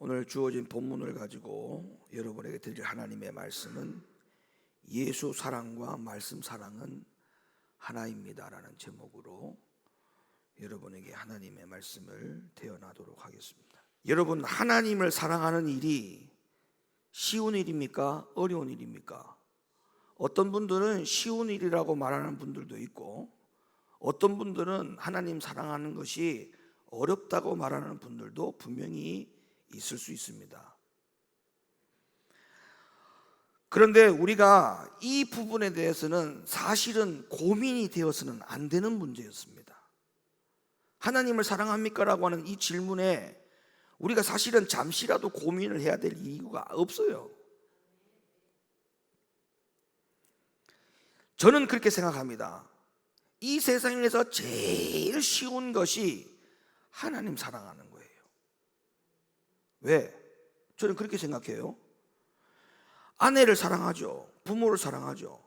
오늘 주어진 본문을 가지고 여러분에게 드릴 하나님의 말씀은 예수 사랑과 말씀 사랑은 하나입니다 라는 제목으로 여러분에게 하나님의 말씀을 대언하도록 하겠습니다. 여러분, 하나님을 사랑하는 일이 쉬운 일입니까? 어려운 일입니까? 어떤 분들은 쉬운 일이라고 말하는 분들도 있고, 어떤 분들은 하나님 사랑하는 것이 어렵다고 말하는 분들도 분명히 있을 수 있습니다. 그런데 우리가 이 부분에 대해서는 사실은 고민이 되어서는 안 되는 문제였습니다. 하나님을 사랑합니까? 라고 하는 이 질문에 우리가 사실은 잠시라도 고민을 해야 될 이유가 없어요. 저는 그렇게 생각합니다. 이 세상에서 제일 쉬운 것이 하나님 사랑하는 거예요. 왜? 저는 그렇게 생각해요. 아내를 사랑하죠. 부모를 사랑하죠.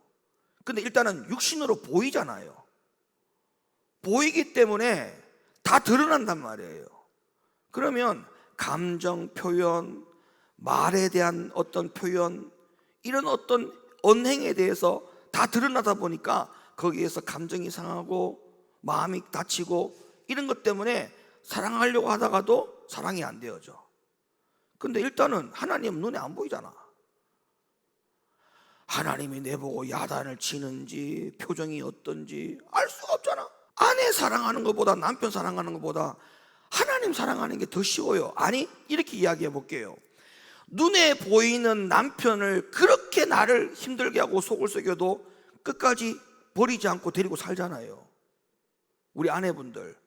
근데 일단은 육신으로 보이잖아요. 보이기 때문에 다 드러난단 말이에요. 그러면 감정 표현, 말에 대한 어떤 표현, 이런 어떤 언행에 대해서 다 드러나다 보니까 거기에서 감정이 상하고 마음이 다치고 이런 것 때문에 사랑하려고 하다가도 사랑이 안 되어져. 근데 일단은 하나님은 눈에 안 보이잖아. 하나님이 내보고 야단을 치는지 표정이 어떤지 알 수가 없잖아. 아내 사랑하는 것보다 남편 사랑하는 것보다 하나님 사랑하는 게 더 쉬워요. 아니, 이렇게 이야기해 볼게요. 눈에 보이는 남편을 그렇게 나를 힘들게 하고 속을 썩여도 끝까지 버리지 않고 데리고 살잖아요. 우리 아내분들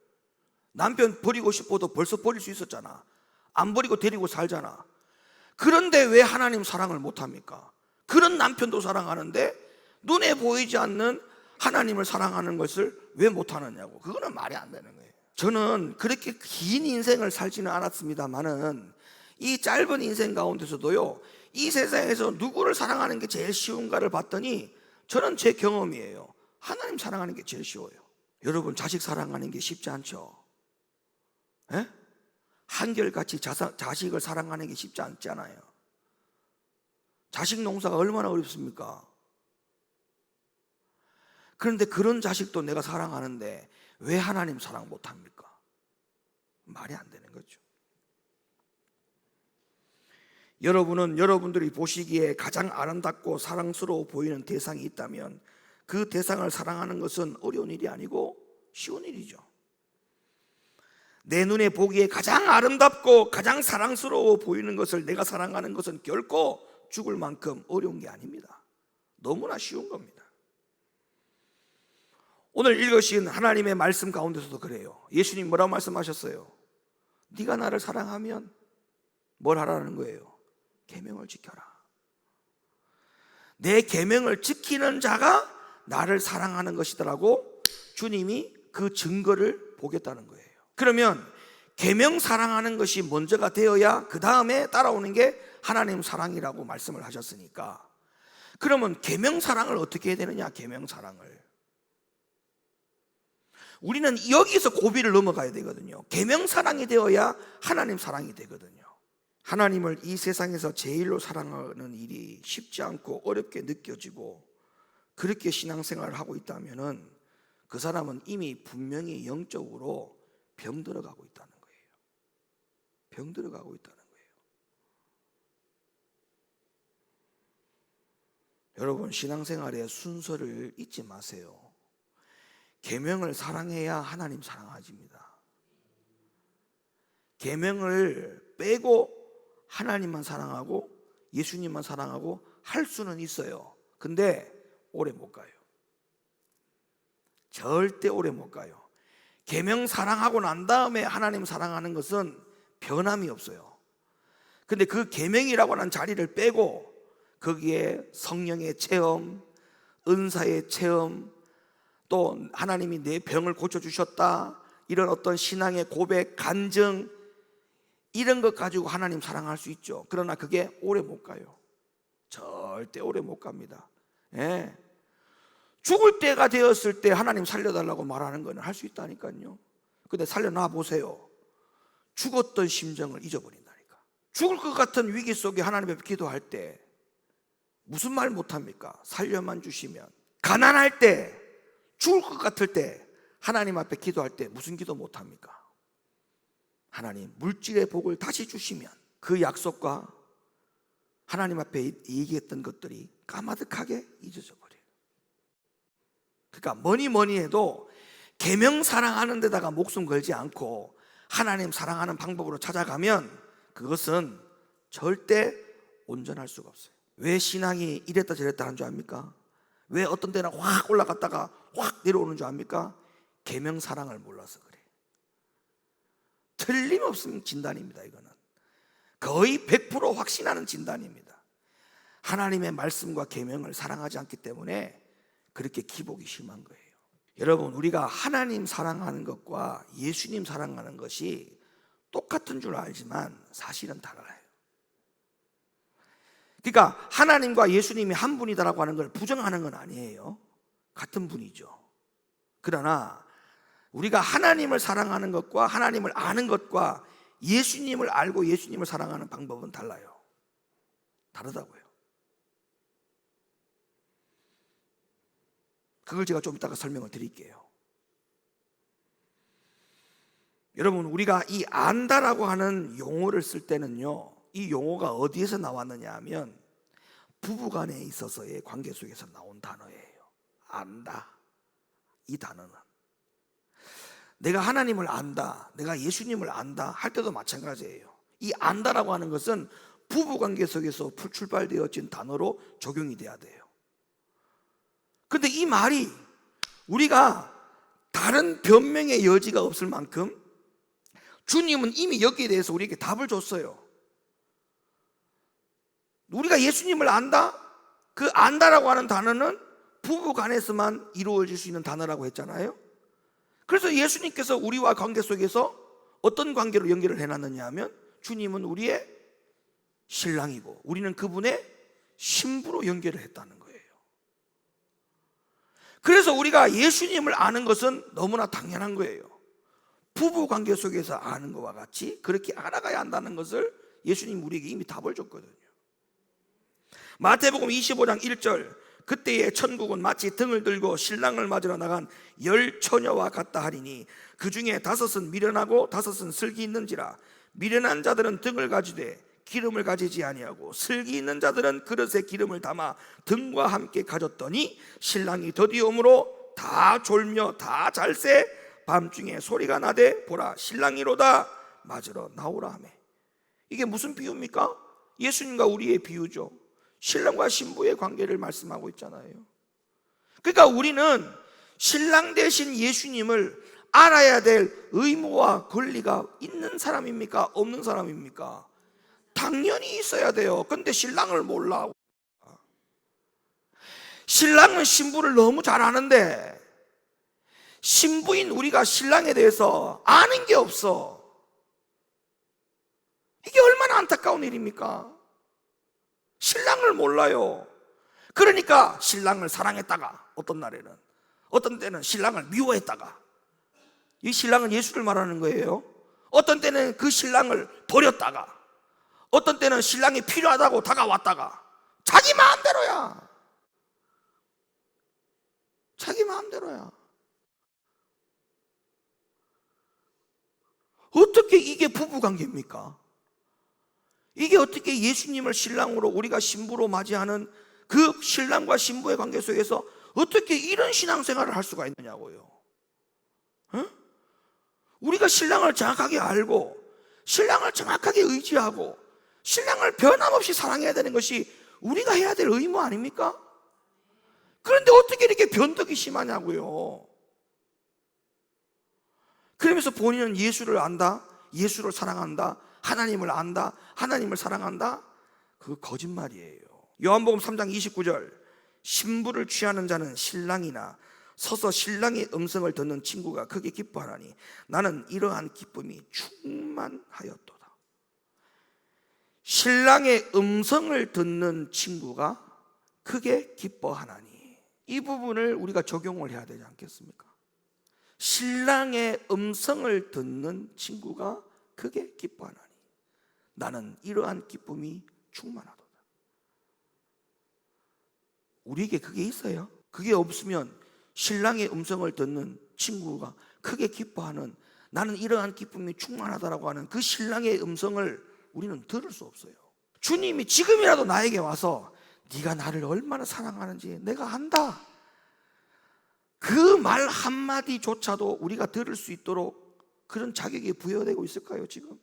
남편 버리고 싶어도 벌써 버릴 수 있었잖아. 안 버리고 데리고 살잖아. 그런데 왜 하나님 사랑을 못합니까? 그런 남편도 사랑하는데 눈에 보이지 않는 하나님을 사랑하는 것을 왜 못하느냐고. 그거는 말이 안 되는 거예요. 저는 그렇게 긴 인생을 살지는 않았습니다만은 이 짧은 인생 가운데서도요, 이 세상에서 누구를 사랑하는 게 제일 쉬운가를 봤더니 저는 제 경험이에요. 하나님 사랑하는 게 제일 쉬워요. 여러분, 자식 사랑하는 게 쉽지 않죠? 에? 한결같이 자식을 사랑하는 게 쉽지 않잖아요. 자식 농사가 얼마나 어렵습니까? 그런데 그런 자식도 내가 사랑하는데 왜 하나님 사랑 못합니까? 말이 안 되는 거죠. 여러분은 여러분들이 보시기에 가장 아름답고 사랑스러워 보이는 대상이 있다면 그 대상을 사랑하는 것은 어려운 일이 아니고 쉬운 일이죠. 내 눈에 보기에 가장 아름답고 가장 사랑스러워 보이는 것을 내가 사랑하는 것은 결코 죽을 만큼 어려운 게 아닙니다. 너무나 쉬운 겁니다. 오늘 읽으신 하나님의 말씀 가운데서도 그래요. 예수님 뭐라고 말씀하셨어요? 네가 나를 사랑하면 뭘 하라는 거예요? 계명을 지켜라. 내 계명을 지키는 자가 나를 사랑하는 것이더라고 주님이 그 증거를 보겠다는 거예요. 그러면 계명 사랑하는 것이 먼저가 되어야 그 다음에 따라오는 게 하나님 사랑이라고 말씀을 하셨으니까, 그러면 계명 사랑을 어떻게 해야 되느냐? 계명 사랑을 우리는 여기서 고비를 넘어가야 되거든요. 계명 사랑이 되어야 하나님 사랑이 되거든요. 하나님을 이 세상에서 제일로 사랑하는 일이 쉽지 않고 어렵게 느껴지고 그렇게 신앙생활을 하고 있다면 그 사람은 이미 분명히 영적으로 병들어가고 있다는 거예요. 병들어가고 있다는 거예요. 여러분, 신앙생활의 순서를 잊지 마세요. 계명을 사랑해야 하나님 사랑하십니다. 계명을 빼고 하나님만 사랑하고 예수님만 사랑하고 할 수는 있어요. 근데 오래 못 가요. 절대 오래 못 가요. 계명 사랑하고 난 다음에 하나님 사랑하는 것은 변함이 없어요. 근데 그 계명이라고 하는 자리를 빼고 거기에 성령의 체험, 은사의 체험, 또 하나님이 내 병을 고쳐주셨다, 이런 어떤 신앙의 고백, 간증, 이런 것 가지고 하나님 사랑할 수 있죠. 그러나 그게 오래 못 가요. 절대 오래 못 갑니다. 예. 죽을 때가 되었을 때 하나님 살려달라고 말하는 건 할 수 있다니까요. 근데 살려놔 보세요. 죽었던 심정을 잊어버린다니까. 죽을 것 같은 위기 속에 하나님 앞에 기도할 때 무슨 말 못합니까? 살려만 주시면. 가난할 때, 죽을 것 같을 때 하나님 앞에 기도할 때 무슨 기도 못합니까? 하나님, 물질의 복을 다시 주시면. 그 약속과 하나님 앞에 얘기했던 것들이 까마득하게 잊어져 버려요. 그러니까 뭐니 해도 계명 사랑하는 데다가 목숨 걸지 않고 하나님 사랑하는 방법으로 찾아가면 그것은 절대 온전할 수가 없어요. 왜 신앙이 이랬다 저랬다 하는 줄 압니까? 왜 어떤 때는 확 올라갔다가 확 내려오는 줄 압니까? 계명 사랑을 몰라서 그래요. 틀림없는 진단입니다. 이거는 거의 100% 확신하는 진단입니다. 하나님의 말씀과 계명을 사랑하지 않기 때문에 그렇게 기복이 심한 거예요. 여러분, 우리가 하나님 사랑하는 것과 예수님 사랑하는 것이 똑같은 줄 알지만 사실은 달라요. 그러니까 하나님과 예수님이 한 분이다라고 하는 걸 부정하는 건 아니에요. 같은 분이죠. 그러나 우리가 하나님을 사랑하는 것과 하나님을 아는 것과 예수님을 알고 예수님을 사랑하는 방법은 달라요. 다르다고요. 그걸 제가 좀 이따가 설명을 드릴게요. 여러분, 우리가 이 안다라고 하는 용어를 쓸 때는요, 이 용어가 어디에서 나왔느냐 하면 부부간에 있어서의 관계 속에서 나온 단어예요. 안다. 이 단어는 내가 하나님을 안다, 내가 예수님을 안다 할 때도 마찬가지예요. 이 안다라고 하는 것은 부부관계 속에서 출발되어진 단어로 적용이 돼야 돼요. 그런데 이 말이 우리가 다른 변명의 여지가 없을 만큼 주님은 이미 여기에 대해서 우리에게 답을 줬어요. 우리가 예수님을 안다? 그 안다라고 하는 단어는 부부간에서만 이루어질 수 있는 단어라고 했잖아요. 그래서 예수님께서 우리와 관계 속에서 어떤 관계로 연결을 해놨느냐 하면 주님은 우리의 신랑이고 우리는 그분의 신부로 연결을 했다는 거예요. 그래서 우리가 예수님을 아는 것은 너무나 당연한 거예요. 부부 관계 속에서 아는 것과 같이 그렇게 알아가야 한다는 것을 예수님 우리에게 이미 답을 줬거든요. 마태복음 25장 1절, 그때의 천국은 마치 등을 들고 신랑을 맞으러 나간 10 처녀와 같다 하리니 그 중에 5은 미련하고 5은 슬기 있는지라. 미련한 자들은 등을 가지되 기름을 가지지 아니하고 슬기 있는 자들은 그릇에 기름을 담아 등과 함께 가졌더니 신랑이 더디오므로 다 졸며 다 잘새 밤중에 소리가 나되 보라 신랑이로다 맞으러 나오라 하매. 이게 무슨 비유입니까? 예수님과 우리의 비유죠. 신랑과 신부의 관계를 말씀하고 있잖아요. 그러니까 우리는 신랑 대신 예수님을 알아야 될 의무와 권리가 있는 사람입니까? 없는 사람입니까? 당연히 있어야 돼요. 근데 신랑을 몰라. 신랑은 신부를 너무 잘 아는데 신부인 우리가 신랑에 대해서 아는 게 없어. 이게 얼마나 안타까운 일입니까? 신랑을 몰라요. 그러니까 신랑을 사랑했다가 어떤 날에는, 어떤 때는 신랑을 미워했다가, 이 신랑은 예수를 말하는 거예요. 어떤 때는 그 신랑을 버렸다가, 어떤 때는 신랑이 필요하다고 다가왔다가, 자기 마음대로야. 자기 마음대로야. 어떻게 이게 부부관계입니까? 이게 어떻게 예수님을 신랑으로 우리가 신부로 맞이하는 그 신랑과 신부의 관계 속에서 어떻게 이런 신앙생활을 할 수가 있느냐고요. 우리가 신랑을 정확하게 알고 신랑을 정확하게 의지하고 신랑을 변함없이 사랑해야 되는 것이 우리가 해야 될 의무 아닙니까? 그런데 어떻게 이렇게 변덕이 심하냐고요. 그러면서 본인은 예수를 안다, 예수를 사랑한다, 하나님을 안다, 하나님을 사랑한다. 그거 거짓말이에요. 요한복음 3장 29절, 신부를 취하는 자는 신랑이나 서서 신랑의 음성을 듣는 친구가 크게 기뻐하나니 나는 이러한 기쁨이 충만하였도다. 신랑의 음성을 듣는 친구가 크게 기뻐하나니, 이 부분을 우리가 적용을 해야 되지 않겠습니까? 신랑의 음성을 듣는 친구가 크게 기뻐하나니, 나는 이러한 기쁨이 충만하도다. 우리에게 그게 있어요? 그게 없으면 신랑의 음성을 듣는 친구가 크게 기뻐하는, 나는 이러한 기쁨이 충만하다라고 하는 그 신랑의 음성을 우리는 들을 수 없어요. 주님이 지금이라도 나에게 와서 네가 나를 얼마나 사랑하는지 내가 안다, 그 말 한마디조차도 우리가 들을 수 있도록 그런 자격이 부여되고 있을까요? 지금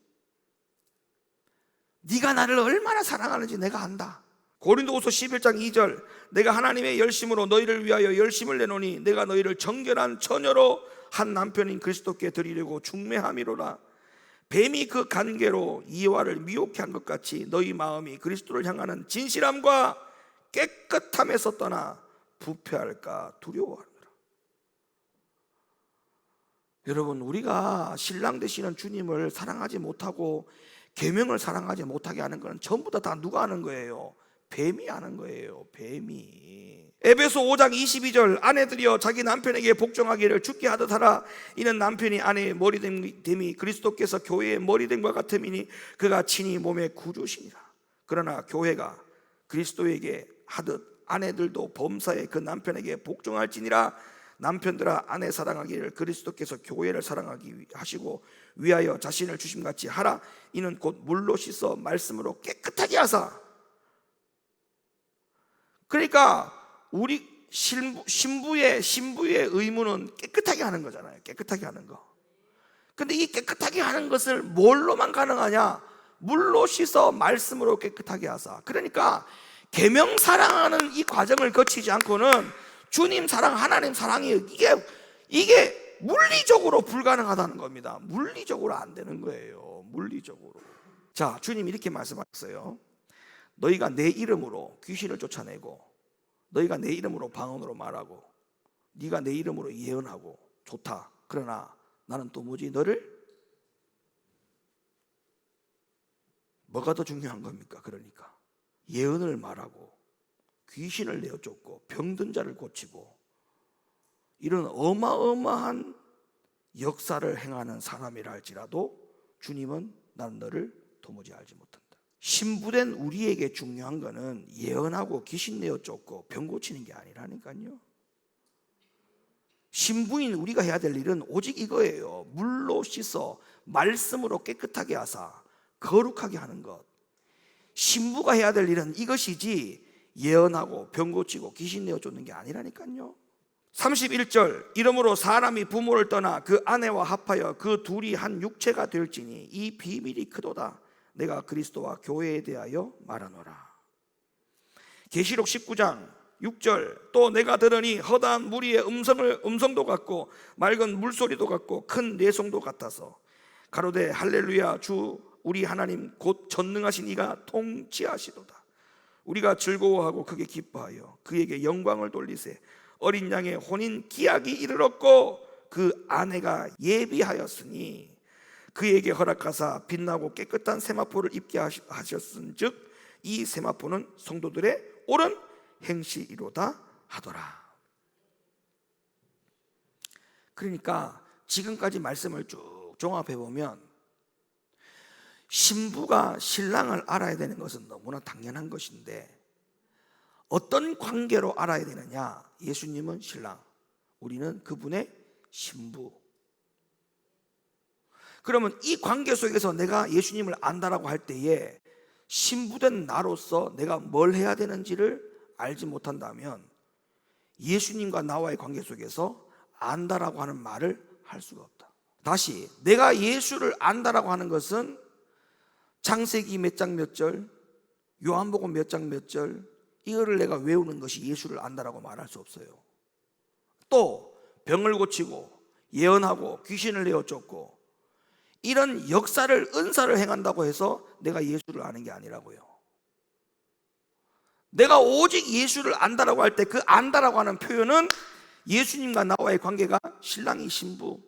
네가 나를 얼마나 사랑하는지 내가 안다. 고린도후서 11장 2절, 내가 하나님의 열심으로 너희를 위하여 열심을 내노니 내가 너희를 정결한 처녀로 한 남편인 그리스도께 드리려고 중매함이로라. 뱀이 그 간계로 이와를 미혹해 한 것 같이 너희 마음이 그리스도를 향하는 진실함과 깨끗함에서 떠나 부패할까 두려워하노라. 여러분, 우리가 신랑 되시는 주님을 사랑하지 못하고 계명을 사랑하지 못하게 하는 건 전부 다 누가 하는 거예요? 뱀이 하는 거예요. 뱀이. 에베소 5장 22절, 아내들이여 자기 남편에게 복종하기를 주께 하듯 하라. 이는 남편이 아내의 머리됨이 그리스도께서 교회의 머리됨과 같음이니 그가 친히 몸의 구주시니라. 그러나 교회가 그리스도에게 하듯 아내들도 범사에 그 남편에게 복종할지니라. 남편들아 아내 사랑하기를 그리스도께서 교회를 사랑하기 하시고 위하여 자신을 주심같이 하라. 이는 곧 물로 씻어 말씀으로 깨끗하게 하사. 그러니까 우리 신부의 의무는 깨끗하게 하는 거잖아요. 깨끗하게 하는 거. 근데 이 깨끗하게 하는 것을 뭘로만 가능하냐? 물로 씻어 말씀으로 깨끗하게 하사. 그러니까 계명 사랑하는 이 과정을 거치지 않고는 주님 사랑, 하나님 사랑이 이게 물리적으로 불가능하다는 겁니다. 물리적으로 안 되는 거예요. 물리적으로. 자, 주님이 이렇게 말씀하셨어요. 너희가 내 이름으로 귀신을 쫓아내고, 너희가 내 이름으로 방언으로 말하고, 네가 내 이름으로 예언하고 좋다. 그러나 나는 또 뭐지? 너를 뭐가 더 중요한 겁니까? 그러니까 예언을 말하고 귀신을 내어 쫓고 병든 자를 고치고 이런 어마어마한 역사를 행하는 사람이라 할지라도 주님은 나는 너를 도무지 알지 못한다. 신부된 우리에게 중요한 거는 예언하고 귀신 내어 쫓고 병 고치는 게 아니라니까요. 신부인 우리가 해야 될 일은 오직 이거예요. 물로 씻어 말씀으로 깨끗하게 하사 거룩하게 하는 것. 신부가 해야 될 일은 이것이지 예언하고 병 고치고 귀신 내어 쫓는 게 아니라니까요. 31절, 이러므로 사람이 부모를 떠나 그 아내와 합하여 그 둘이 한 육체가 될지니 이 비밀이 크도다. 내가 그리스도와 교회에 대하여 말하노라. 계시록 19장 6절, 또 내가 들으니 허다한 무리의 음성도 같고 맑은 물소리도 같고 큰 내성도 같아서 가로되 할렐루야, 주 우리 하나님 곧 전능하신 이가 통치하시도다. 우리가 즐거워하고 크게 기뻐하여 그에게 영광을 돌리세. 어린 양의 혼인 기약이 이르렀고 그 아내가 예비하였으니 그에게 허락하사 빛나고 깨끗한 세마포를 입게 하셨은즉 이 세마포는 성도들의 옳은 행실이로다 하더라. 그러니까 지금까지 말씀을 쭉 종합해 보면 신부가 신랑을 알아야 되는 것은 너무나 당연한 것인데 어떤 관계로 알아야 되느냐? 예수님은 신랑, 우리는 그분의 신부. 그러면 이 관계 속에서 내가 예수님을 안다라고 할 때에 신부된 나로서 내가 뭘 해야 되는지를 알지 못한다면 예수님과 나와의 관계 속에서 안다라고 하는 말을 할 수가 없다. 다시, 내가 예수를 안다라고 하는 것은 창세기 몇 장 몇 절, 요한복음 몇 장 몇 절, 이거를 내가 외우는 것이 예수를 안다라고 말할 수 없어요. 또 병을 고치고 예언하고 귀신을 내어 쫓고 이런 역사를, 은사를 행한다고 해서 내가 예수를 아는 게 아니라고요. 내가 오직 예수를 안다라고 할 때 그 안다라고 하는 표현은 예수님과 나와의 관계가 신랑이 신부,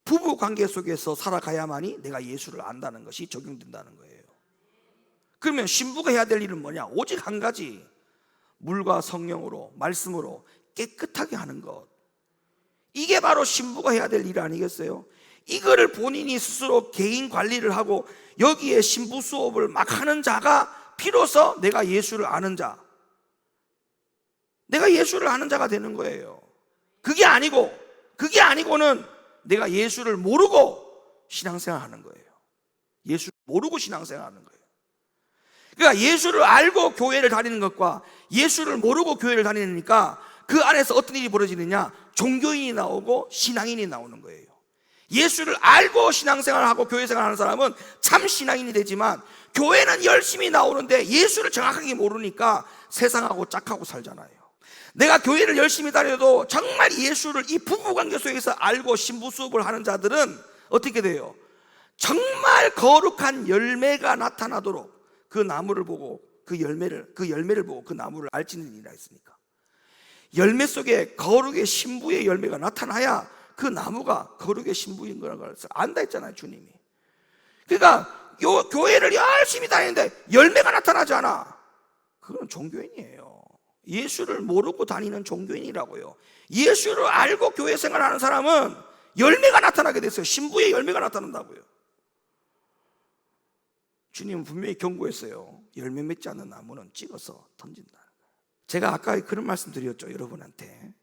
부부 관계 속에서 살아가야만이 내가 예수를 안다는 것이 적용된다는 거예요. 그러면 신부가 해야 될 일은 뭐냐? 오직 한 가지, 물과 성령으로, 말씀으로 깨끗하게 하는 것. 이게 바로 신부가 해야 될 일 아니겠어요? 이거를 본인이 스스로 개인 관리를 하고 여기에 신부 수업을 막 하는 자가 비로소 내가 예수를 아는 자, 내가 예수를 아는 자가 되는 거예요. 그게 아니고는 내가 예수를 모르고 신앙생활 하는 거예요. 예수를 모르고 신앙생활 하는 거예요. 그러니까 예수를 알고 교회를 다니는 것과 예수를 모르고 교회를 다니니까 그 안에서 어떤 일이 벌어지느냐, 종교인이 나오고 신앙인이 나오는 거예요. 예수를 알고 신앙생활하고 교회생활하는 사람은 참 신앙인이 되지만, 교회는 열심히 나오는데 예수를 정확하게 모르니까 세상하고 짝하고 살잖아요. 내가 교회를 열심히 다녀도 정말 예수를 이 부부관계 속에서 알고 신부 수업을 하는 자들은 어떻게 돼요? 정말 거룩한 열매가 나타나도록 그 나무를 보고 그 열매를 보고 그 나무를 알지는 이라 했으니까, 열매 속에 거룩의 신부의 열매가 나타나야 그 나무가 거룩의 신부인 걸 안다 했잖아요, 주님이. 그러니까 교회를 열심히 다니는데 열매가 나타나지 않아, 그건 종교인이에요. 예수를 모르고 다니는 종교인이라고요. 예수를 알고 교회 생활하는 사람은 열매가 나타나게 됐어요. 신부의 열매가 나타난다고요. 주님은 분명히 경고했어요. 열매 맺지 않는 나무는 찍어서 던진다. 제가 아까 그런 말씀 드렸죠, 여러분한테.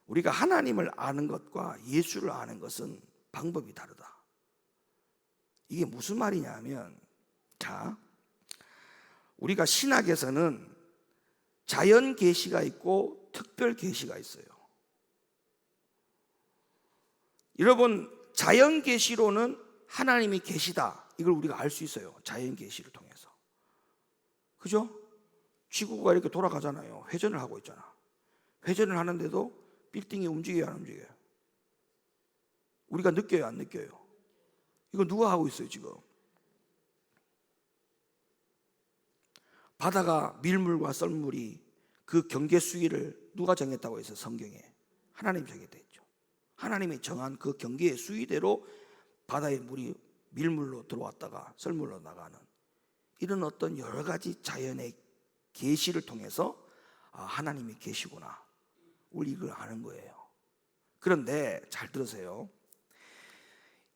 우리가 하나님을 아는 것과 예수를 아는 것은 방법이 다르다. 이게 무슨 말이냐면, 자, 우리가 신학에서는 자연 계시가 있고 특별 계시가 있어요. 여러분, 자연 계시로는 하나님이 계시다, 이걸 우리가 알 수 있어요. 자연 계시를 통해서. 그죠? 지구가 이렇게 돌아가잖아요. 회전을 하고 있잖아. 회전을 하는데도 빌딩이 움직여요, 안 움직여요? 우리가 느껴요, 안 느껴요? 이거 누가 하고 있어요, 지금? 바다가 밀물과 썰물이 그 경계 수위를 누가 정했다고 했어요? 성경에 하나님이 정했다 했죠. 하나님이 정한 그 경계의 수위대로 바다의 물이 밀물로 들어왔다가 썰물로 나가는, 이런 어떤 여러 가지 자연의 계시를 통해서 하나님이 계시구나, 우리 이걸 아는 거예요. 그런데 잘 들으세요.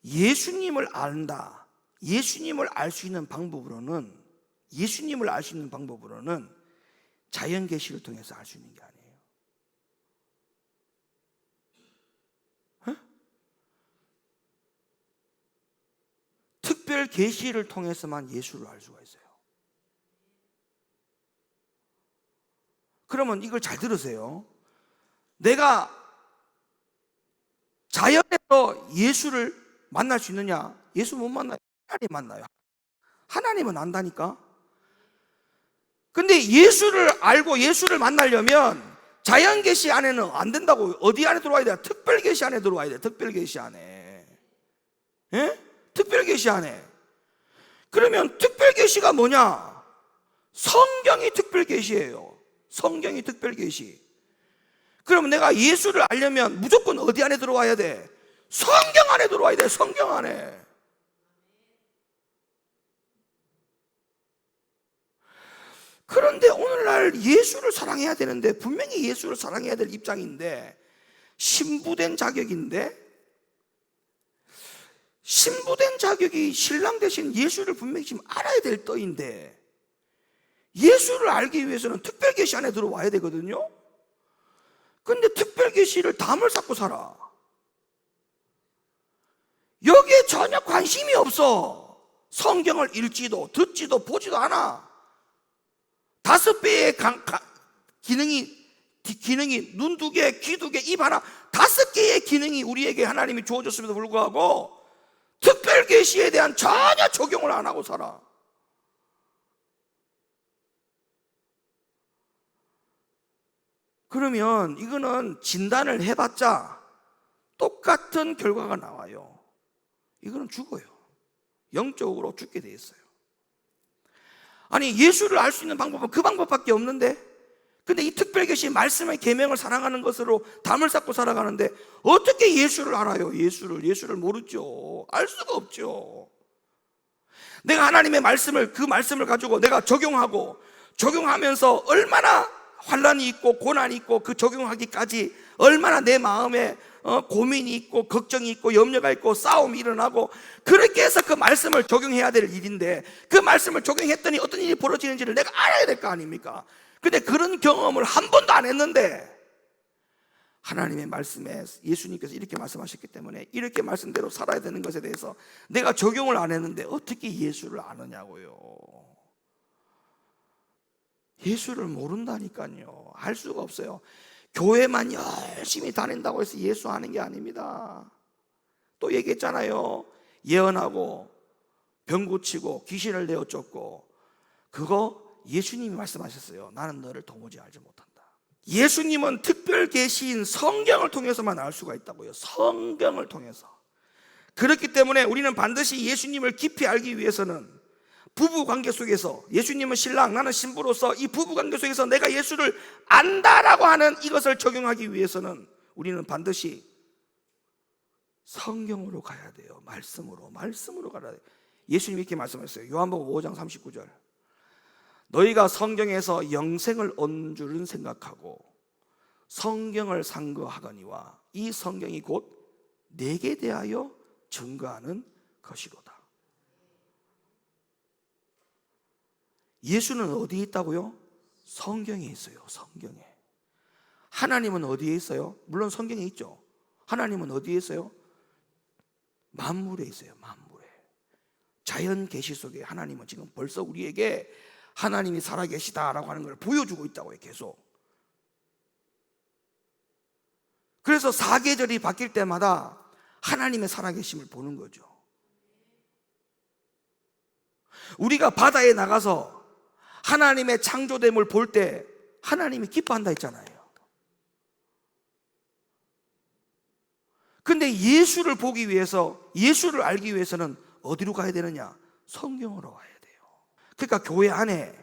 예수님을 안다, 예수님을 알 수 있는 방법으로는 자연 계시를 통해서 알 수 있는 게 아니에요. 특별 계시를 통해서만 예수를 알 수가 있어요. 그러면 이걸 잘 들으세요. 내가 자연에서 예수를 만날 수 있느냐? 예수 못 만나요. 하나님 만나요. 하나님은 안다니까. 근데 예수를 알고 예수를 만나려면 자연 계시 안에는 안 된다고. 어디 안에 들어와야 돼? 특별 계시 안에 들어와야 돼. 특별 계시 안에. 예? 특별 계시 안에. 그러면 특별 계시가 뭐냐? 성경이 특별 계시예요. 성경이 특별 계시. 그러면 내가 예수를 알려면 무조건 어디 안에 들어와야 돼? 성경 안에 들어와야 돼. 성경 안에. 그런데 오늘날 예수를 사랑해야 되는데, 분명히 예수를 사랑해야 될 입장인데, 신부된 자격인데, 신부된 자격이 신랑 대신 예수를 분명히 지금 알아야 될 터인데, 예수를 알기 위해서는 특별 계시 안에 들어와야 되거든요. 근데 특별 계시를 담을 쌓고 살아. 여기에 전혀 관심이 없어. 성경을 읽지도 듣지도 보지도 않아. 5배의 기능이 눈 2개, 귀 2개, 입 하나, 5개의 기능이 우리에게 하나님이 주어졌음에도 불구하고 특별 계시에 대한 전혀 적용을 안 하고 살아. 그러면 이거는 진단을 해봤자 똑같은 결과가 나와요. 이거는 죽어요. 영적으로 죽게 돼 있어요. 아니, 예수를 알 수 있는 방법은 그 방법밖에 없는데, 근데 이 특별 계시 말씀의 계명을 사랑하는 것으로 담을 쌓고 살아가는데 어떻게 예수를 알아요? 예수를 모르죠. 알 수가 없죠. 내가 하나님의 말씀을, 그 말씀을 가지고 내가 적용하면서 얼마나 환난이 있고 고난이 있고, 그 적용하기까지 얼마나 내 마음에 고민이 있고 걱정이 있고 염려가 있고 싸움이 일어나고, 그렇게 해서 그 말씀을 적용해야 될 일인데, 그 말씀을 적용했더니 어떤 일이 벌어지는지를 내가 알아야 될 거 아닙니까? 근데 그런 경험을 한 번도 안 했는데, 하나님의 말씀에 예수님께서 이렇게 말씀하셨기 때문에 이렇게 말씀대로 살아야 되는 것에 대해서 내가 적용을 안 했는데 어떻게 예수를 아느냐고요. 예수를 모른다니까요. 알 수가 없어요. 교회만 열심히 다닌다고 해서 예수 아는 게 아닙니다. 또 얘기했잖아요. 예언하고 병 고치고 귀신을 내어 쫓고, 그거 예수님이 말씀하셨어요. 나는 너를 도무지 알지 못한다. 예수님은 특별 계시인 성경을 통해서만 알 수가 있다고요. 성경을 통해서. 그렇기 때문에 우리는 반드시 예수님을 깊이 알기 위해서는 부부 관계 속에서, 예수님은 신랑, 나는 신부로서 이 부부 관계 속에서 내가 예수를 안다라고 하는 이것을 적용하기 위해서는 우리는 반드시 성경으로 가야 돼요. 말씀으로 가야 돼요. 예수님이 이렇게 말씀하셨어요. 요한복음 5장 39절. 너희가 성경에서 영생을 얻는 줄은 생각하고 성경을 상고하거니와 이 성경이 곧 내게 대하여 증거하는 것이로다. 예수는 어디에 있다고요? 성경에 있어요. 성경에. 하나님은 어디에 있어요? 물론 성경에 있죠. 하나님은 어디에 있어요? 만물에 있어요. 만물에. 자연 계시 속에 하나님은 지금 벌써 우리에게 하나님이 살아계시다라고 하는 걸 보여주고 있다고요. 계속. 그래서 사계절이 바뀔 때마다 하나님의 살아계심을 보는 거죠. 우리가 바다에 나가서 하나님의 창조됨을 볼 때 하나님이 기뻐한다 했잖아요. 근데 예수를 보기 위해서, 예수를 알기 위해서는 어디로 가야 되느냐? 성경으로 가야 돼요. 그러니까 교회 안에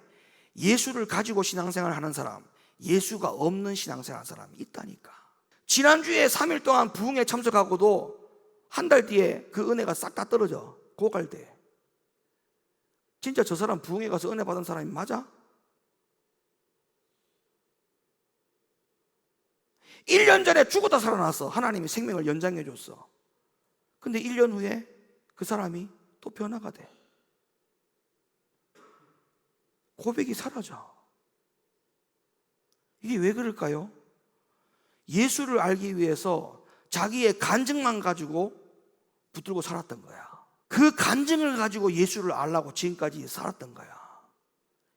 예수를 가지고 신앙생활을 하는 사람, 예수가 없는 신앙생활 하는 사람이 있다니까. 지난주에 3일 동안 부흥에 참석하고도 한 달 뒤에 그 은혜가 싹 다 떨어져. 고갈 때. 진짜 저 사람 부흥에 가서 은혜 받은 사람이 맞아? 1년 전에 죽었다 살아났어. 하나님이 생명을 연장해 줬어. 근데 1년 후에 그 사람이 또 변화가 돼. 고백이 사라져. 이게 왜 그럴까요? 예수를 알기 위해서 자기의 간증만 가지고 붙들고 살았던 거야. 그 간증을 가지고 예수를 알라고 지금까지 살았던 거야.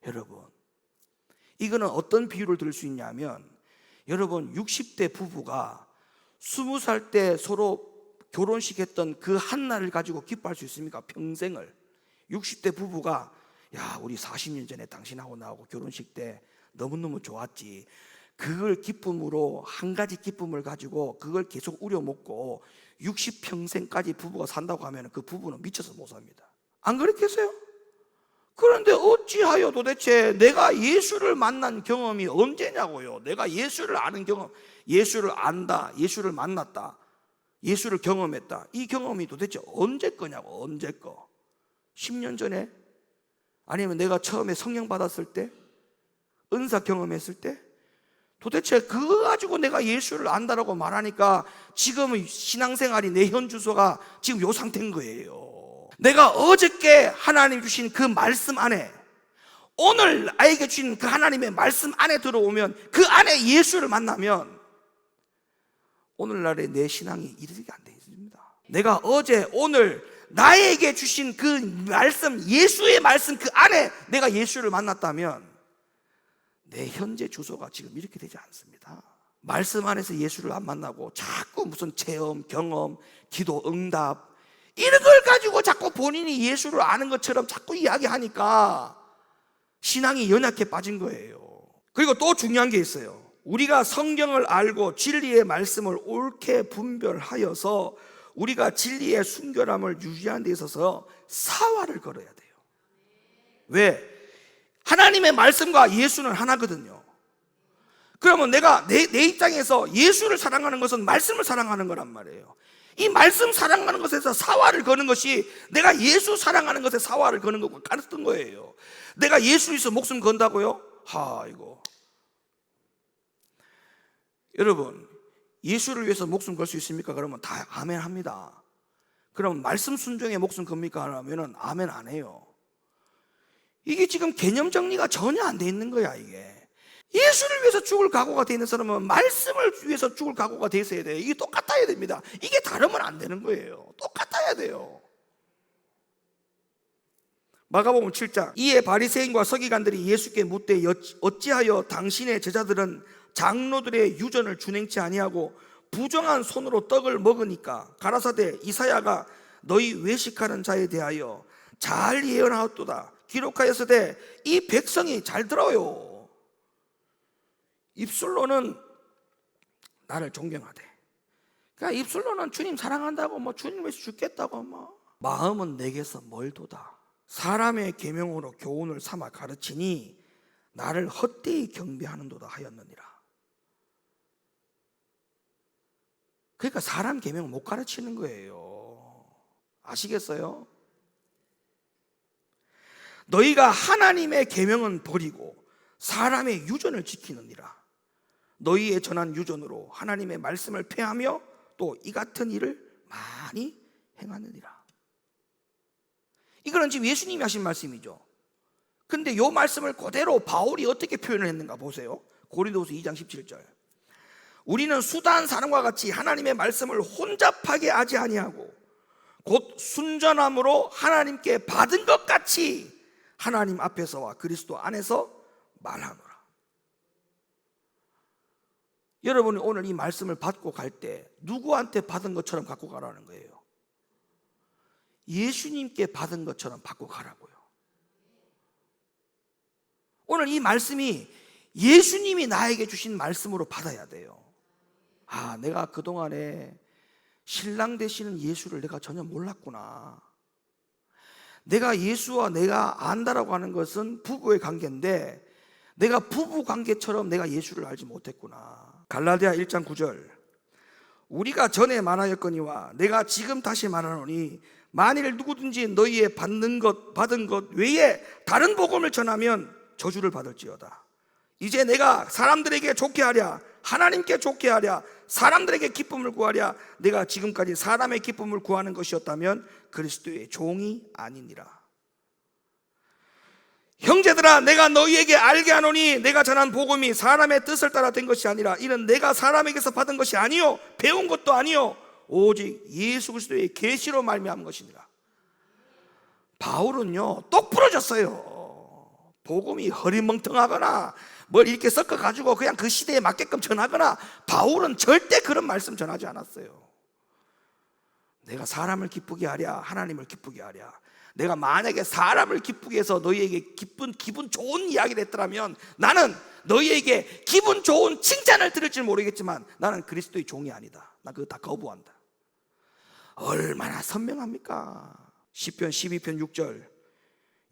여러분, 이거는 어떤 비유를 들 수 있냐면, 여러분 60대 부부가 20살 때 서로 결혼식 했던 그 한 날을 가지고 기뻐할 수 있습니까? 평생을. 60대 부부가 야, 우리 40년 전에 당신하고 나하고 결혼식 때 너무너무 좋았지. 그걸 기쁨으로, 한 가지 기쁨을 가지고 그걸 계속 우려먹고 60평생까지 부부가 산다고 하면 그 부부는 미쳐서 못 삽니다. 안 그렇겠어요? 그런데 어찌하여 도대체 내가 예수를 만난 경험이 언제냐고요. 내가 예수를 아는 경험, 예수를 안다, 예수를 만났다, 예수를 경험했다, 이 경험이 도대체 언제 거냐고. 언제 거? 10년 전에? 아니면 내가 처음에 성령 받았을 때? 은사 경험했을 때? 도대체 그거 가지고 내가 예수를 안다라고 말하니까 지금의 신앙생활이, 내 현 주소가 지금 요 상태인 거예요. 내가 어저께 하나님 주신 그 말씀 안에, 오늘 나에게 주신 그 하나님의 말씀 안에 들어오면, 그 안에 예수를 만나면 오늘날의 내 신앙이 이렇게 안 되어 있습니다. 내가 어제 오늘 나에게 주신 그 말씀, 예수의 말씀 그 안에 내가 예수를 만났다면 내 현재 주소가 지금 이렇게 되지 않습니다. 말씀 안에서 예수를 안 만나고 자꾸 무슨 체험, 경험, 기도, 응답, 이런 걸 가지고 자꾸 본인이 예수를 아는 것처럼 자꾸 이야기하니까 신앙이 연약해 빠진 거예요. 그리고 또 중요한 게 있어요. 우리가 성경을 알고 진리의 말씀을 옳게 분별하여서 우리가 진리의 순결함을 유지하는 데 있어서 사활을 걸어야 돼요. 왜? 하나님의 말씀과 예수는 하나거든요. 그러면 내가 내 입장에서 예수를 사랑하는 것은 말씀을 사랑하는 거란 말이에요. 이 말씀 사랑하는 것에서 사활을 거는 것이 내가 예수 사랑하는 것에 사활을 거는 것과 같은 거예요. 내가 예수 위해서 목숨 건다고요? 이거 여러분, 예수를 위해서 목숨 걸 수 있습니까? 그러면 다 아멘 합니다. 그럼 말씀 순종에 목숨 겁니까? 하면은 아멘 안 해요. 이게 지금 개념 정리가 전혀 안 돼 있는 거야. 이게 예수를 위해서 죽을 각오가 돼 있는 사람은 말씀을 위해서 죽을 각오가 돼 있어야 돼요. 이게 똑같아야 됩니다. 이게 다르면 안 되는 거예요. 똑같아야 돼요. 마가복음 7장, 이에 바리새인과 서기관들이 예수께 묻되 어찌하여 당신의 제자들은 장로들의 유전을 준행치 아니하고 부정한 손으로 떡을 먹으니까? 가라사대 이사야가 너희 외식하는 자에 대하여 잘 예언하였도다. 기록하였으되 이 백성이 잘 들어요. 입술로는 나를 존경하되, 그러니까 입술로는 주님 사랑한다고, 주님 위해서 죽겠다고, 마음은 내게서 멀도다. 사람의 계명으로 교훈을 삼아 가르치니 나를 헛되이 경배하는도다 하였느니라. 그러니까 사람 계명 못 가르치는 거예요. 아시겠어요? 너희가 하나님의 계명은 버리고 사람의 유전을 지키느니라. 너희의 전한 유전으로 하나님의 말씀을 폐하며 또 이 같은 일을 많이 행하느니라. 이거는 지금 예수님이 하신 말씀이죠. 근데 이 말씀을 그대로 바울이 어떻게 표현을 했는가 보세요. 고린도후서 2장 17절. 우리는 수다한 사람과 같이 하나님의 말씀을 혼잡하게 하지 아니하고 곧 순전함으로 하나님께 받은 것 같이 하나님 앞에서와 그리스도 안에서 말하노라. 여러분이 오늘 이 말씀을 받고 갈 때 누구한테 받은 것처럼 갖고 가라는 거예요? 예수님께 받은 것처럼 받고 가라고요. 오늘 이 말씀이 예수님이 나에게 주신 말씀으로 받아야 돼요. 내가 그동안에 신랑 되시는 예수를 내가 전혀 몰랐구나. 내가 예수와 내가 안다라고 하는 것은 부부의 관계인데 내가 부부 관계처럼 내가 예수를 알지 못했구나. 갈라디아 1장 9절. 우리가 전에 말하였거니와 내가 지금 다시 말하노니 만일 누구든지 너희의 받은 것 외에 다른 복음을 전하면 저주를 받을지어다. 이제 내가 사람들에게 좋게 하랴, 하나님께 좋게 하랴, 사람들에게 기쁨을 구하랴, 내가 지금까지 사람의 기쁨을 구하는 것이었다면 그리스도의 종이 아니니라. 형제들아, 내가 너희에게 알게 하노니 내가 전한 복음이 사람의 뜻을 따라 된 것이 아니라 이는 내가 사람에게서 받은 것이 아니요 배운 것도 아니요 오직 예수 그리스도의 계시로 말미암은 것이니라. 바울은요 똑 부러졌어요. 복음이 허리멍텅하거나 뭘 이렇게 섞어가지고 그냥 그 시대에 맞게끔 전하거나, 바울은 절대 그런 말씀 전하지 않았어요. 내가 사람을 기쁘게 하랴, 하나님을 기쁘게 하랴. 내가 만약에 사람을 기쁘게 해서 너희에게 기분 좋은 이야기를 했더라면 나는 너희에게 기분 좋은 칭찬을 들을지 모르겠지만 나는 그리스도의 종이 아니다. 나 그거 다 거부한다. 얼마나 선명합니까? 시편 12편 6절.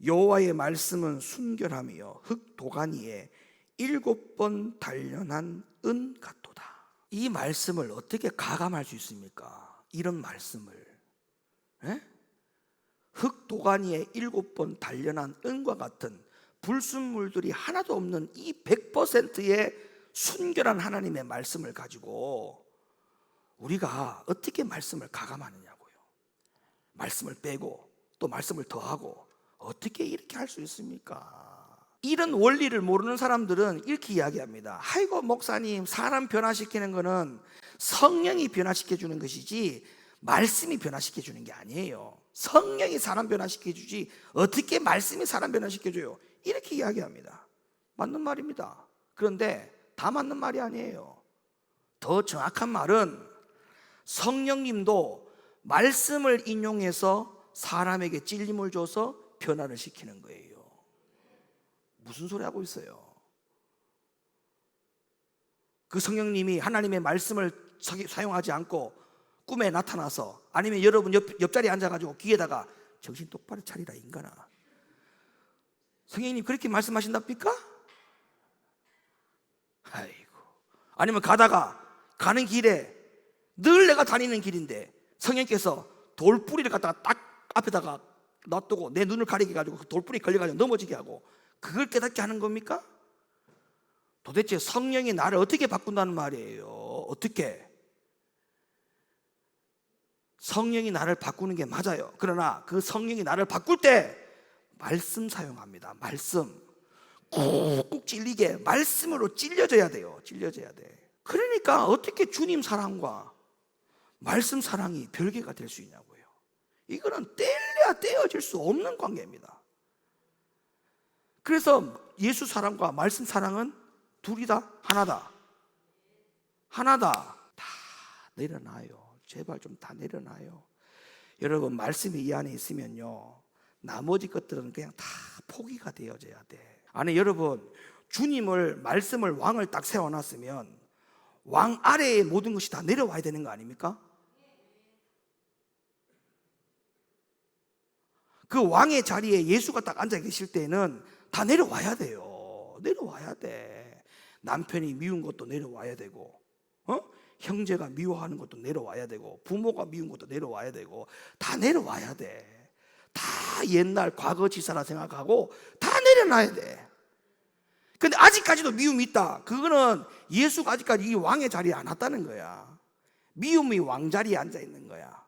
여호와의 말씀은 순결하며 흙 도가니에 7번 단련한 은 같도다. 이 말씀을 어떻게 가감할 수 있습니까? 이런 말씀을 흙 도가니에 7번 단련한 은과 같은 불순물들이 하나도 없는 이 100%의 순결한 하나님의 말씀을 가지고 우리가 어떻게 말씀을 가감하느냐고요. 말씀을 빼고 또 말씀을 더하고 어떻게 이렇게 할 수 있습니까? 이런 원리를 모르는 사람들은 이렇게 이야기합니다. 아이고 목사님, 사람 변화시키는 거는 성령이 변화시켜 주는 것이지 말씀이 변화시켜 주는 게 아니에요. 성령이 사람 변화시켜 주지 어떻게 말씀이 사람 변화시켜 줘요? 이렇게 이야기합니다. 맞는 말입니다. 그런데 다 맞는 말이 아니에요. 더 정확한 말은 성령님도 말씀을 인용해서 사람에게 찔림을 줘서 변화를 시키는 거예요. 무슨 소리 하고 있어요? 그 성령님이 하나님의 말씀을 사용하지 않고 꿈에 나타나서, 아니면 여러분 옆자리에 앉아가지고 귀에다가 정신 똑바로 차리라 인간아, 성령님 그렇게 말씀하신답니까? 아이고. 아니면 가는 길에 늘 내가 다니는 길인데 성령께서 돌뿌리를 갖다가 딱 앞에다가 놔두고 내 눈을 가리게 해가지고 그 돌뿌리 걸려가지고 넘어지게 하고 그걸 깨닫게 하는 겁니까? 도대체 성령이 나를 어떻게 바꾼다는 말이에요? 어떻게? 성령이 나를 바꾸는 게 맞아요. 그러나 그 성령이 나를 바꿀 때 말씀 사용합니다. 말씀. 꾹꾹 찔리게 말씀으로 찔려져야 돼요. 찔려져야 돼. 그러니까 어떻게 주님 사랑과 말씀 사랑이 별개가 될 수 있냐고요. 이거는 떼려야 떼어질 수 없는 관계입니다. 그래서 예수 사랑과 말씀 사랑은 둘이 다 하나다. 하나다. 다 내려놔요. 제발 좀 다 내려놔요. 여러분, 말씀이 이 안에 있으면요, 나머지 것들은 그냥 다 포기가 되어져야 돼. 아니, 여러분, 주님을, 말씀을, 왕을 딱 세워놨으면 왕 아래에 모든 것이 다 내려와야 되는 거 아닙니까? 그 왕의 자리에 예수가 딱 앉아 계실 때는 다 내려와야 돼요. 내려와야 돼. 남편이 미운 것도 내려와야 되고, 형제가 미워하는 것도 내려와야 되고, 부모가 미운 것도 내려와야 되고, 다 내려와야 돼. 다 옛날 과거 지사라 생각하고 다 내려놔야 돼. 근데 아직까지도 미움이 있다. 그거는 예수가 아직까지 이 왕의 자리에 안 왔다는 거야. 미움이 왕자리에 앉아 있는 거야.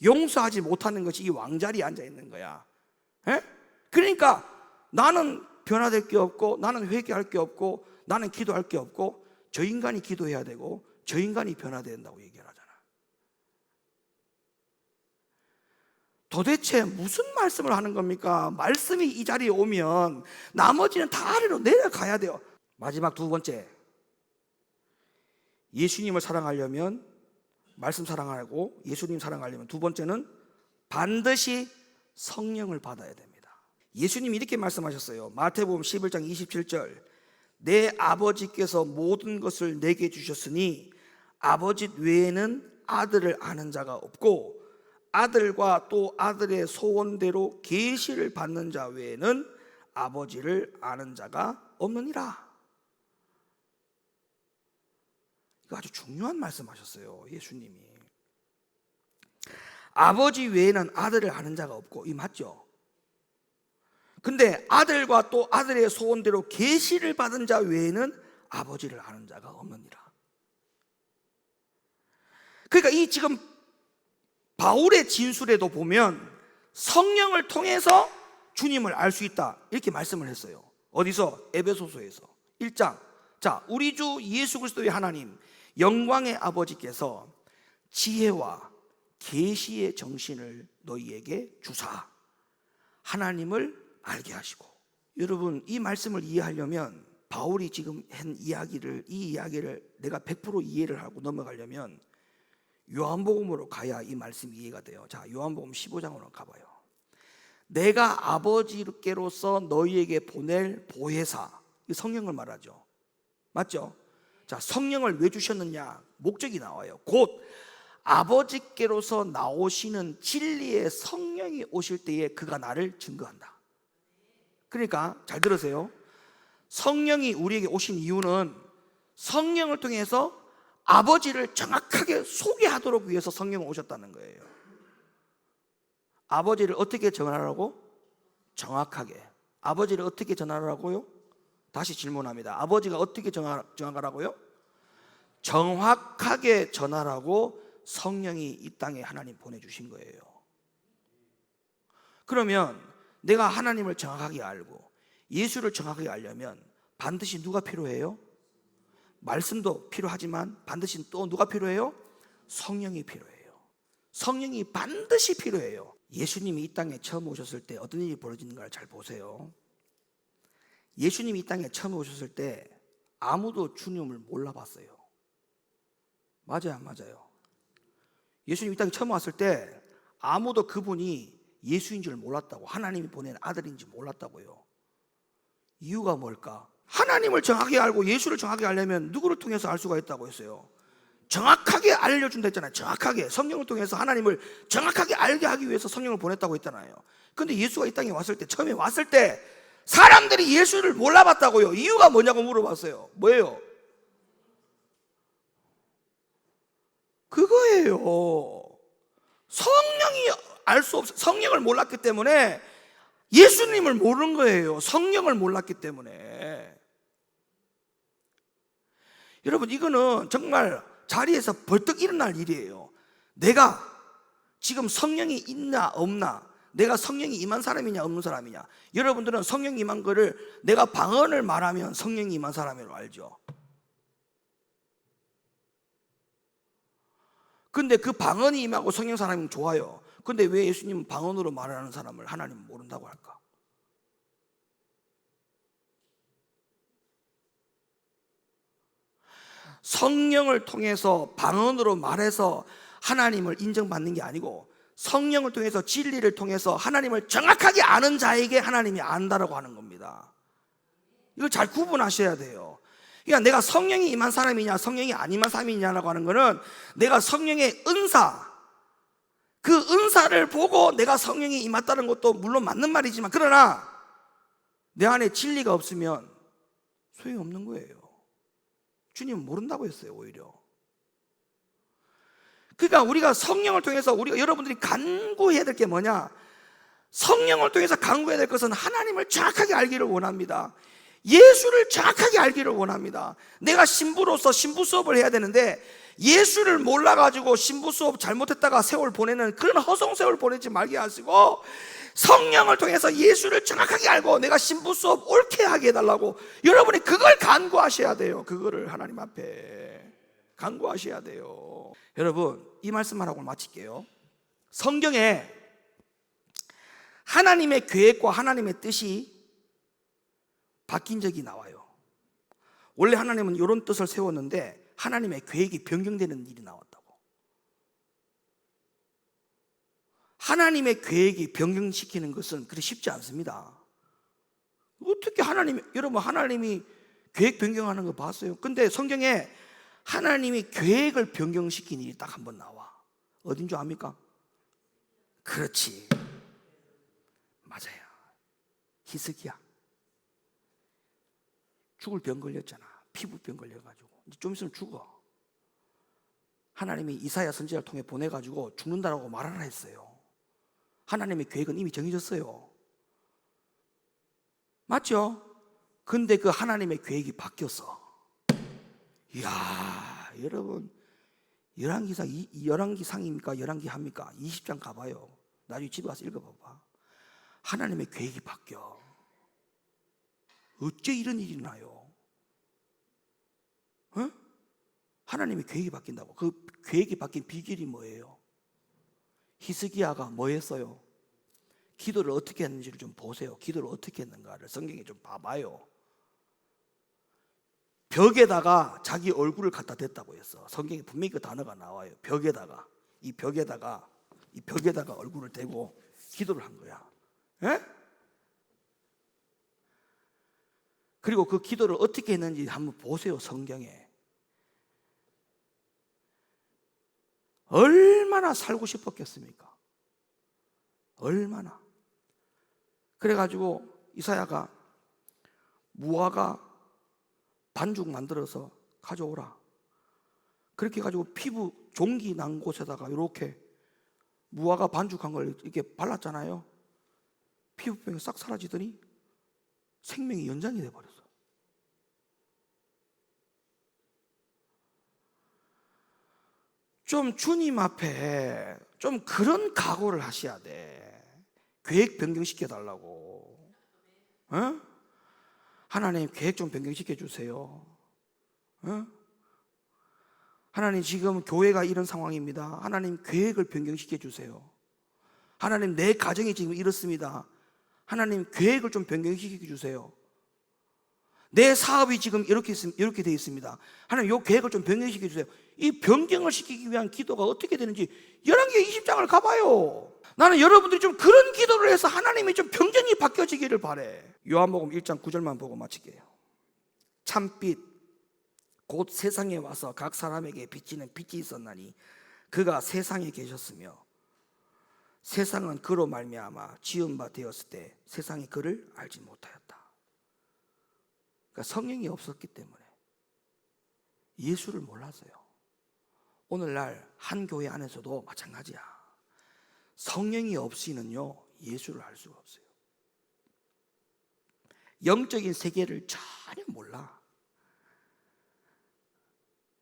용서하지 못하는 것이 이 왕자리에 앉아 있는 거야. 에? 그러니까 나는 변화될 게 없고, 나는 회개할 게 없고, 나는 기도할 게 없고, 저 인간이 기도해야 되고, 저 인간이 변화된다고 얘기를 하잖아. 도대체 무슨 말씀을 하는 겁니까? 말씀이 이 자리에 오면 나머지는 다 아래로 내려가야 돼요. 마지막 두 번째, 예수님을 사랑하려면, 말씀 사랑하고 예수님 사랑하려면 두 번째는 반드시 성령을 받아야 됩니다. 예수님이 이렇게 말씀하셨어요. 마태복음 11장 27절, 내 아버지께서 모든 것을 내게 주셨으니 아버지 외에는 아들을 아는 자가 없고, 아들과 또 아들의 소원대로 계시를 받는 자 외에는 아버지를 아는 자가 없느니라. 이거 아주 중요한 말씀하셨어요, 예수님이. 아버지 외에는 아들을 아는 자가 없고, 이 맞죠? 근데 아들과 또 아들의 소원대로 계시를 받은 자 외에는 아버지를 아는 자가 없느니라. 그러니까 이 지금 바울의 진술에도 보면 성령을 통해서 주님을 알 수 있다, 이렇게 말씀을 했어요. 어디서? 에베소서에서 1장. 자, 우리 주 예수 그리스도의 하나님 영광의 아버지께서 지혜와 계시의 정신을 너희에게 주사 하나님을 알게 하시고. 여러분, 이 말씀을 이해하려면 바울이 지금 한 이야기를, 이 이야기를 내가 100% 이해를 하고 넘어가려면 요한복음으로 가야 이 말씀이 이해가 돼요. 자, 요한복음 15장으로 가봐요. 내가 아버지께로서 너희에게 보낼 보혜사, 이 성령을 말하죠. 맞죠? 자, 성령을 왜 주셨느냐? 목적이 나와요. 곧 아버지께로서 나오시는 진리의 성령이 오실 때에 그가 나를 증거한다. 그러니까 잘 들으세요. 성령이 우리에게 오신 이유는 성령을 통해서 아버지를 정확하게 소개하도록 위해서 성령이 오셨다는 거예요. 아버지를 어떻게 전하라고? 정확하게. 아버지를 어떻게 전하라고요? 다시 질문합니다. 아버지가 어떻게 전하라고요? 정확하게 전하라고 성령이 이 땅에 하나님 보내주신 거예요. 그러면 내가 하나님을 정확하게 알고 예수를 정확하게 알려면 반드시 누가 필요해요? 말씀도 필요하지만 반드시 또 누가 필요해요? 성령이 필요해요. 성령이 반드시 필요해요. 예수님이 이 땅에 처음 오셨을 때 어떤 일이 벌어지는가를 잘 보세요. 예수님이 이 땅에 처음 오셨을 때 아무도 주님을 몰라봤어요. 맞아요, 안 맞아요? 예수님이 이 땅에 처음 왔을 때 아무도 그분이 예수인 줄 몰랐다고, 하나님이 보낸 아들인지 몰랐다고요. 이유가 뭘까? 하나님을 정확하게 알고 예수를 정확하게 알려면 누구를 통해서 알 수가 있다고 했어요? 정확하게 알려준다 했잖아요. 정확하게 성령을 통해서 하나님을 정확하게 알게 하기 위해서 성령을 보냈다고 했잖아요. 근데 예수가 이 땅에 왔을 때, 처음에 왔을 때 사람들이 예수를 몰라봤다고요. 이유가 뭐냐고 물어봤어요. 뭐예요? 그거예요. 성령이 알 수 없어. 성령을 몰랐기 때문에 예수님을 모르는 거예요. 성령을 몰랐기 때문에. 여러분, 이거는 정말 자리에서 벌떡 일어날 일이에요. 내가 지금 성령이 있나 없나, 내가 성령이 임한 사람이냐 없는 사람이냐. 여러분들은 성령이 임한 거를 내가 방언을 말하면 성령이 임한 사람으로 알죠. 근데 그 방언이 임하고 성령 사람이면 좋아요. 근데 왜 예수님은 방언으로 말하는 사람을 하나님은 모른다고 할까? 성령을 통해서 방언으로 말해서 하나님을 인정받는 게 아니고, 성령을 통해서 진리를 통해서 하나님을 정확하게 아는 자에게 하나님이 안다라고 하는 겁니다. 이걸 잘 구분하셔야 돼요. 그러니까 내가 성령이 임한 사람이냐 성령이 안 임한 사람이냐라고 하는 거는, 내가 성령의 은사, 그 은사를 보고 내가 성령이 임했다는 것도 물론 맞는 말이지만, 그러나 내 안에 진리가 없으면 소용이 없는 거예요. 주님은 모른다고 했어요, 오히려. 그러니까 우리가 성령을 통해서, 우리가 여러분들이 간구해야 될 게 뭐냐? 성령을 통해서 간구해야 될 것은 하나님을 정확하게 알기를 원합니다. 예수를 정확하게 알기를 원합니다. 내가 신부로서 신부 수업을 해야 되는데 예수를 몰라가지고 신부 수업 잘못했다가 세월 보내는 그런 허송 세월 보내지 말게 하시고, 성령을 통해서 예수를 정확하게 알고 내가 신부 수업 옳게 하게 해달라고 여러분이 그걸 간구하셔야 돼요. 그거를 하나님 앞에 간구하셔야 돼요. 여러분, 이 말씀만 하고 마칠게요. 성경에 하나님의 계획과 하나님의 뜻이 바뀐 적이 나와요. 원래 하나님은 이런 뜻을 세웠는데 하나님의 계획이 변경되는 일이 나왔다고. 하나님의 계획이 변경시키는 것은 그리 쉽지 않습니다. 어떻게 여러분 하나님이 계획 변경하는 거 봤어요? 근데 성경에 하나님이 계획을 변경시킨 일이 딱 한 번 나와. 어딘 줄 압니까? 그렇지, 맞아요. 히스기야 죽을 병 걸렸잖아. 피부병 걸려가지고 이제 좀 있으면 죽어. 하나님이 이사야 선지자를 통해 보내가지고 죽는다라고 말하라 했어요. 하나님의 계획은 이미 정해졌어요. 맞죠? 근데 그 하나님의 계획이 바뀌었어. 이야, 여러분, 열왕기상입니까? 열왕기하입니까? 20장 가봐요. 나중에 집에 가서 읽어봐봐. 하나님의 계획이 바뀌어. 어째 이런 일이 나요? 하나님의 계획이 바뀐다고. 그 계획이 바뀐 비결이 뭐예요? 히스기야가 뭐 했어요? 기도를 어떻게 했는지를 좀 보세요. 기도를 어떻게 했는가를 성경에 좀 봐봐요. 벽에다가 자기 얼굴을 갖다 댔다고 했어. 성경에 분명히 그 단어가 나와요. 벽에다가 얼굴을 대고 기도를 한 거야. 에? 그리고 그 기도를 어떻게 했는지 한번 보세요. 성경에 얼마나 살고 싶었겠습니까? 얼마나. 그래가지고 이사야가 무화과 반죽 만들어서 가져오라. 그렇게 해가지고 피부 종기 난 곳에다가 이렇게 무화과 반죽한 걸 이렇게 발랐잖아요. 피부병이 싹 사라지더니 생명이 연장이 돼버렸어. 좀 주님 앞에 좀 그런 각오를 하셔야 돼. 계획 변경시켜 달라고. 하나님 계획 좀 변경시켜 주세요. 하나님 지금 교회가 이런 상황입니다. 하나님 계획을 변경시켜 주세요. 하나님 내 가정이 지금 이렇습니다. 하나님 계획을 좀 변경시켜 주세요. 내 사업이 지금 이렇게 되어 있습니다. 하나님 이 계획을 좀 변경시켜 주세요. 이 변경을 시키기 위한 기도가 어떻게 되는지 열왕기 20장을 가봐요. 나는 여러분들이 좀 그런 기도를 해서 하나님이 좀 변경이 바뀌어지기를 바래. 요한복음 1장 9절만 보고 마칠게요. 참빛 곧 세상에 와서 각 사람에게 비치는 빛이 있었나니 그가 세상에 계셨으며 세상은 그로 말미암아 지은 바 되었을 때 세상이 그를 알지 못하였다. 그러니까 성령이 없었기 때문에 예수를 몰랐어요. 오늘날 한 교회 안에서도 마찬가지야. 성령이 없이는요 예수를 알 수가 없어요. 영적인 세계를 전혀 몰라.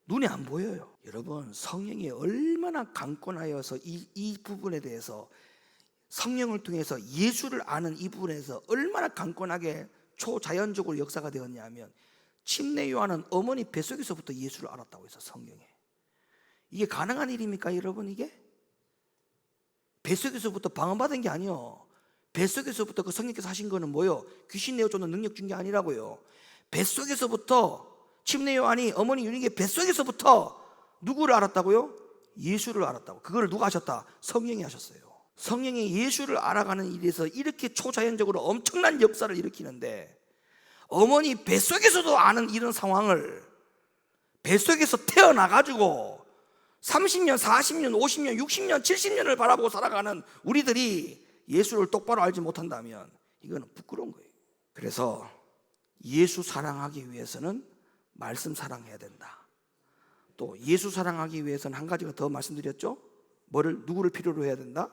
눈에 안 보여요. 여러분, 성령이 얼마나 강권하여서 이 부분에 대해서, 성령을 통해서 예수를 아는 이 부분에서 얼마나 강권하게 초자연적으로 역사가 되었냐면, 침례 요한은 어머니 뱃속에서부터 예수를 알았다고 해서 성경에. 이게 가능한 일입니까 여러분? 이게 뱃속에서부터 방언받은 게 아니요. 뱃속에서부터 그 성령께서 하신 거는 뭐요? 귀신 내어쫓는 능력 준 게 아니라고요. 뱃속에서부터, 침례 요한이 어머니 유니게 뱃속에서부터 누구를 알았다고요? 예수를 알았다고. 그걸 누가 하셨다? 성령이 하셨어요. 성령이 예수를 알아가는 일에서 이렇게 초자연적으로 엄청난 역사를 일으키는데, 어머니 뱃속에서도 아는 이런 상황을 뱃속에서 태어나가지고 30년, 40년, 50년, 60년, 70년을 바라보고 살아가는 우리들이 예수를 똑바로 알지 못한다면 이거는 부끄러운 거예요. 그래서 예수 사랑하기 위해서는 말씀 사랑해야 된다. 또 예수 사랑하기 위해서는 한 가지가 더 말씀드렸죠. 누구를 필요로 해야 된다?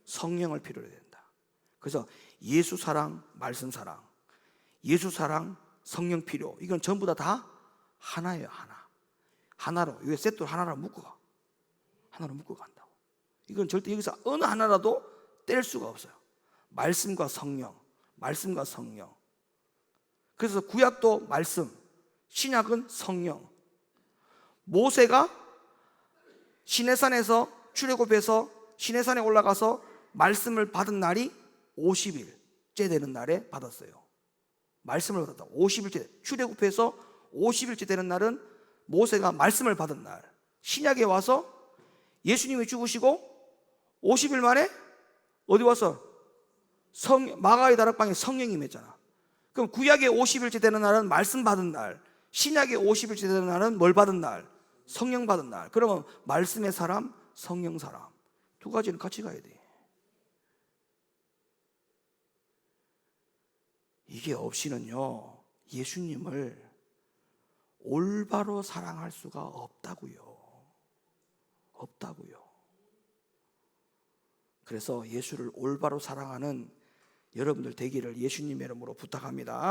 성령을 필요로 해야 된다. 그래서 예수 사랑, 말씀 사랑, 예수 사랑, 성령 필요, 이건 전부 다 하나예요. 하나로, 이게 세트로 하나로 묶어가. 하나로 묶어 간다고. 이건 절대 여기서 어느 하나라도 뗄 수가 없어요. 말씀과 성령, 말씀과 성령. 그래서 구약도 말씀, 신약은 성령. 모세가 시내산에서 출애굽해서 시내산에 올라가서 말씀을 받은 날이 50일째 되는 날에 받았어요. 말씀을 받았다. 50일째, 출애굽해서 50일째 되는 날은 모세가 말씀을 받은 날. 신약에 와서 예수님이 죽으시고 50일 만에 어디 와서 마가의 다락방에 성령이 임했잖아. 그럼 구약의 50일째 되는 날은 말씀 받은 날, 신약의 50일째 되는 날은 뭘 받은 날? 성령 받은 날. 그러면 말씀의 사람, 성령 사람, 두 가지는 같이 가야 돼. 이게 없이는요, 예수님을 올바로 사랑할 수가 없다고요. 그래서 예수를 올바로 사랑하는 여러분들 되기를 예수님의 이름으로 부탁합니다.